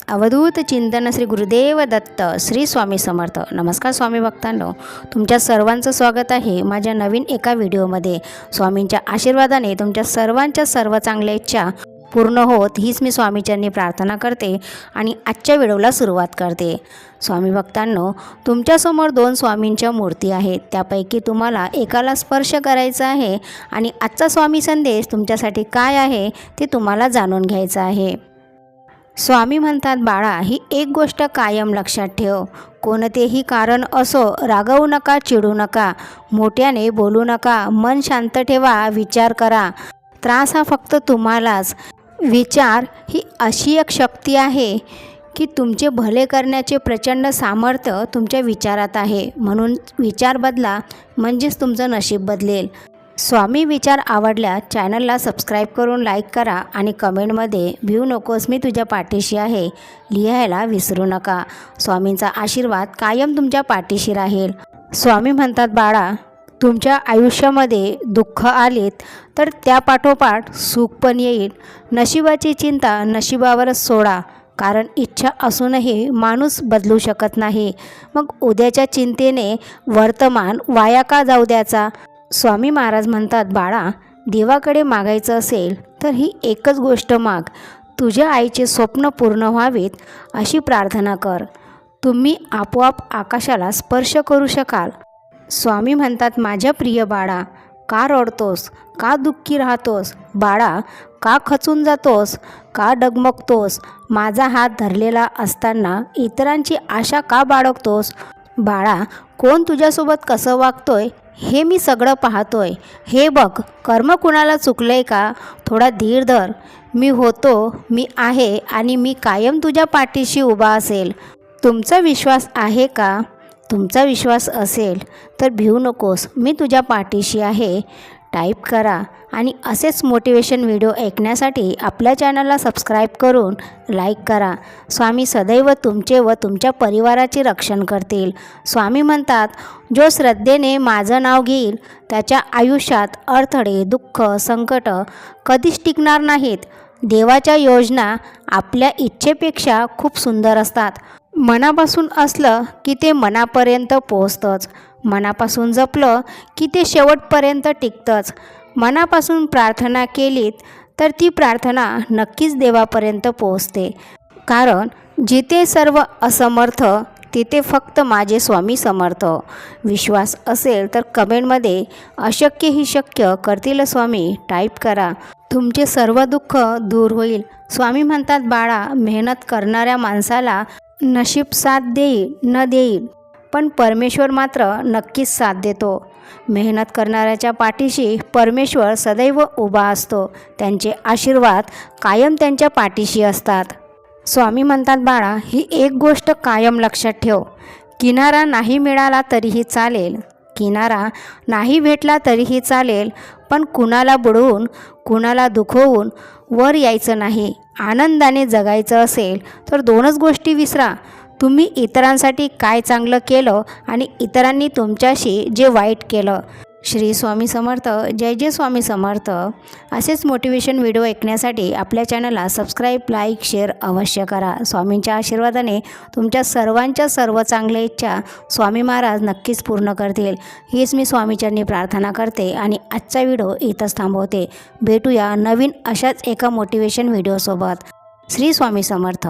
अवधूत चिंतन श्री गुरुदेव दत्त श्री स्वामी समर्थ। नमस्कार स्वामी भक्तांनो, तुमच्या सर्वांचं स्वागत आहे माझ्या नवीन एका व्हिडिओमध्ये। स्वामींच्या आशीर्वादाने तुमच्या सर्वांच्या सर्व चांगल्या इच्छा पूर्ण होत हीच मी स्वामीचरणी प्रार्थना करते आणि आजच्या व्हिडिओला सुरुवात करते। स्वामी भक्तांनो, तुमच्यासमोर दोन स्वामींच्या मूर्ती आहेत, त्यापैकी तुम्हाला एकाला स्पर्श करायचा आहे आणि आजचा स्वामी संदेश तुमच्यासाठी काय आहे ते तुम्हाला जाणून घ्यायचं आहे। स्वामी म्हणतात, बाळा, ही एक गोष्ट कायम लक्षात ठेव, कोणतेही कारण असो रागवू नका, चिडू नका, मोठ्याने बोलू नका, मन शांत ठेवा, विचार करा। त्रास हा फक्त तुम्हालाच। विचार ही अशी एक शक्ती आहे की तुमचे भले करण्याचे प्रचंड सामर्थ्य तुमच्या विचारात आहे, म्हणून विचार बदला म्हणजेच तुमचं नशीब बदलेल। स्वामी विचार आवडल्यास चॅनलला सबस्क्राईब करून लाईक करा आणि कमेंटमध्ये भिऊ नकोस, मी तुझ्या पाठीशी आहे लिहायला विसरू नका। स्वामींचा आशीर्वाद कायम तुमच्या पाठीशी राहील। स्वामी म्हणतात, बाळा, तुमच्या आयुष्यामध्ये दुःख आलेत तर त्यापाठोपाठ सुख पण येईल। नशिबाची चिंता नशिबावरच सोडा, कारण इच्छा असूनही माणूस बदलू शकत नाही। मग उद्याच्या चिंतेने वर्तमान वाया का जाऊ द्यायचा। स्वामी महाराज म्हणतात, बाळा, देवाकडे मागायचं असेल तर ही एकच गोष्ट माग, तुझ्या आईचे स्वप्न पूर्ण व्हावीत अशी प्रार्थना कर, तुम्ही आपोआप आकाशाला स्पर्श करू शकाल। स्वामी म्हणतात, माझ्या प्रिय बाळा, का रडतोस, का दुःखी राहतोस, बाळा, का खचून जातोस, का डगमगतोस, माझा हात धरलेला असताना इतरांची आशा का बाळगतोस। बाळा, कोण तुझ्यासोबत कसं वागतोय हे मी सगळं पाहतोय, हे बघ, कर्म कुणाला चुकलंय का, थोडा धीर धर, मी होतो, मी आहे आणि मी कायम तुझ्या पाठीशी उभा असेल। तुमचा विश्वास आहे का? तुमचा विश्वास असेल तर भिऊ नकोस, मी तुझ्या पाठीशी आहे टाईप करा आणि असेच मोटिवेशन व्हिडिओ ऐकण्यासाठी आपल्या चॅनलला सबस्क्राईब करून लाईक करा। स्वामी सदैव तुमचे व तुमच्या परिवाराचे रक्षण करतील। स्वामी म्हणतात, जो श्रद्धेने माझं नाव घेईल त्याच्या आयुष्यात अडथळे, दुःख, संकट कधीच टिकणार नाहीत। देवाच्या योजना आपल्या इच्छेपेक्षा खूप सुंदर असतात। मनापासून असलं की ते मनापर्यंत पोहोचतंच, मनापासून जपलं की ते शेवटपर्यंत टिकतंच। मनापासून प्रार्थना केलीत तर ती प्रार्थना नक्कीच देवापर्यंत पोहोचते, कारण जिथे सर्व असमर्थ तिथे फक्त माझे स्वामी समर्थ। विश्वास असेल तर कमेंटमध्ये अशक्य ही शक्य करतील स्वामी टाईप करा, तुमचे सर्व दुःख दूर होईल। स्वामी म्हणतात, बाळा, मेहनत करणाऱ्या माणसाला नशीब साथ देईल न देईल, पण परमेश्वर मात्र नक्कीच साथ देतो। मेहनत करणाऱ्याच्या पाठीशी परमेश्वर सदैव उभा असतो, त्यांचे आशीर्वाद कायम त्यांच्या पाठीशी असतात। स्वामी म्हणतात, बाळा, ही एक गोष्ट कायम लक्षात ठेव, किनारा नाही मिळाला तरीही चालेल, किनारा नाही भेटला तरीही चालेल, पण कुणाला बुडवून कुणाला दुखवून वर यायचं नाही। आनंदाने जगायचं असेल तर दोनच गोष्टी विसरा, तुम्ही इतरांसाठी काय चांगलं केलं आणि इतरांनी तुमच्याशी जे वाईट केलं। श्री स्वामी समर्थ। जय जय स्वामी समर्थ। असेच मोटिवेशन व्हिडिओ ऐकण्यासाठी आपल्या चॅनलला सबस्क्राईब, लाईक, शेअर अवश्य करा। स्वामींच्या आशीर्वादाने तुमच्या सर्वांच्या सर्व चांगल्या इच्छा स्वामी महाराज नक्कीच पूर्ण करतील हीच मी स्वामीचरणी प्रार्थना करते आणि आजचा व्हिडिओ इथंच थांबवते। भेटूया नवीन अशाच एका मोटिवेशन व्हिडिओसोबत। श्री स्वामी समर्थ।